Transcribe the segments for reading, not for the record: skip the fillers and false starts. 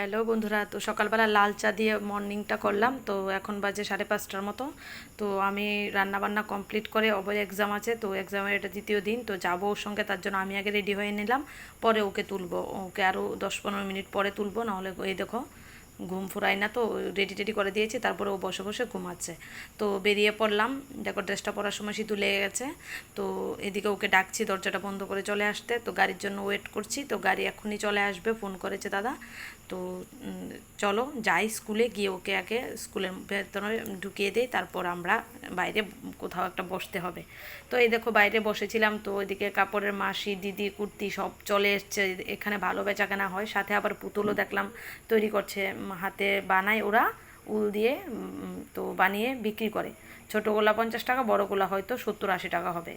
Hello বন্ধুরা, তো সকালবেলা লাল চা দিয়ে মর্নিংটা করলাম। তো এখন বাজে 5:30টার মতো। তো আমি রান্না বান্না কমপ্লিট করে, অবয় এক্সাম আছে, তো এক্সামের এটা দ্বিতীয় দিন, তো যাবো ওর সঙ্গে। তার জন্য আমি আগে রেডি হয়ে নিলাম, পরে ওকে তুলবো। ওকে আরও 10-15 মিনিট পরে তুলবো, নাহলে এই দেখো ঘুম ফুরায় না। তো রেডি টেডি করে দিয়েছি, তারপরে ও বসে বসে ঘুমাচ্ছে। তো বেরিয়ে পড়লাম। দেখো ড্রেসটা পরার সময় সিঁদুর লেগে গেছে। তো এদিকে ওকে ডাকছি দরজাটা বন্ধ করে চলে আসতে। তো গাড়ির জন্য ওয়েট করছি। তো গাড়ি এখনই চলে আসবে, ফোন করেছে দাদা। তো চলো যাই স্কুলে, গিয়ে ওকে আগে স্কুলের ভেতরে ঢুকিয়ে দিই, তারপর আমরা বাইরে কোথাও একটা বসতে হবে। তো এই দেখো বাইরে বসেছিলাম। তো ওইদিকে কাপড়ের মাসি দিদি কুর্তি সব চলে এসছে। এখানে ভালো বেচা কেনা হয়, সাথে আবার পুতুলও দেখলাম তৈরি করছে, হাতে বানায় ওরা উল দিয়ে। তো বানিয়ে বিক্রি করে। ছোটোগুলা 50 টাকা, বড়গুলা হয়তো 70-80 টাকা হবে।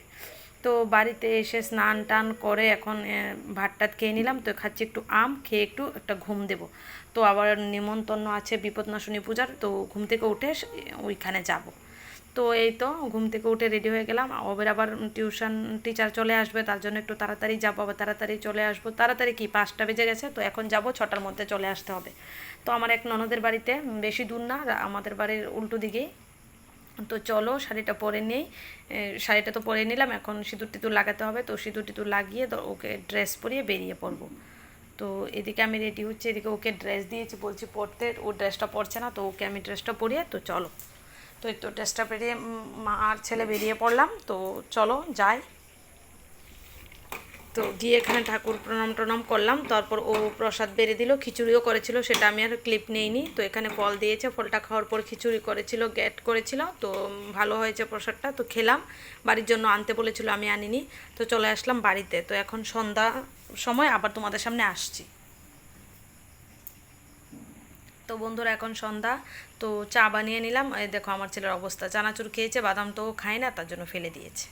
তো বাড়িতে এসে স্নান টান করে এখন ভাত টাত খেয়ে নিলাম। তো খাচ্ছি একটু আম, খেয়ে একটু একটা ঘুম দেব। তো আবার নিমন্ত্রণ আছে বিপদনাশিনী পূজার, তো ঘুম থেকে উঠে ওইখানে যাব। তো এই তো ঘুম থেকে উঠে রেডি হয়ে গেলাম। ওদের আবার টিউশন টিচার চলে আসবে, তার জন্য একটু তাড়াতাড়ি যাবো, আবার তাড়াতাড়ি চলে আসবো। তাড়াতাড়ি কি 5টা বেজে গেছে, তো এখন যাব, 6টার মধ্যে চলে আসতে হবে। তো আমার এক ননদের বাড়িতে, বেশি দূর না, আমাদের বাড়ির উল্টো দিকেই। তো চলো শাড়িটা পরে নেই। শাড়িটা তো পরে নিলাম, এখন সিঁদুর টিঁদুর লাগাতে হবে। তো সিঁদুর টিঁদুর লাগিয়ে তো ওকে ড্রেস পরিয়ে বেরিয়ে পড়বো। তো এদিকে আমি রেডি হচ্ছে, এদিকে ওকে ড্রেস দিয়েছি, বলছি পরতে, ও ড্রেসটা পরছে না। তো ওকে আমি ড্রেসটা পরিয়ে, তো চলো। তো এই তো ড্রেসটা পেরিয়ে মা আর ছেলে বেরিয়ে পড়লাম। তো চলো যাই। তো গিয়ে এখানে ঠাকুর প্রণাম টনাম করলাম, তারপর ও প্রসাদ বেড়ে দিল, খিচুড়িও করেছিল, সেটা আমি আর ক্লিপ নেইনি। তো এখানে ফল দিয়েছে, ফলটা খাওয়ার পর খিচুড়ি করেছিল, গ্যাট করেছিল। তো ভালো হয়েছে প্রসাদটা, তো খেলাম। বাড়ির জন্য আনতে বলেছিল, আমি আনিনি। তো চলে আসলাম বাড়িতে। তো এখন সন্ধ্যা সময় আবার তোমাদের সামনে আসছি। তো বন্ধুরা এখন সন্ধ্যা। তো চা বানিয়ে নিলাম। এই দেখো আমার ছেলের অবস্থা, চানাচুর খেয়েছে, বাদাম তো খায় না, তার জন্য ফেলে দিয়েছে।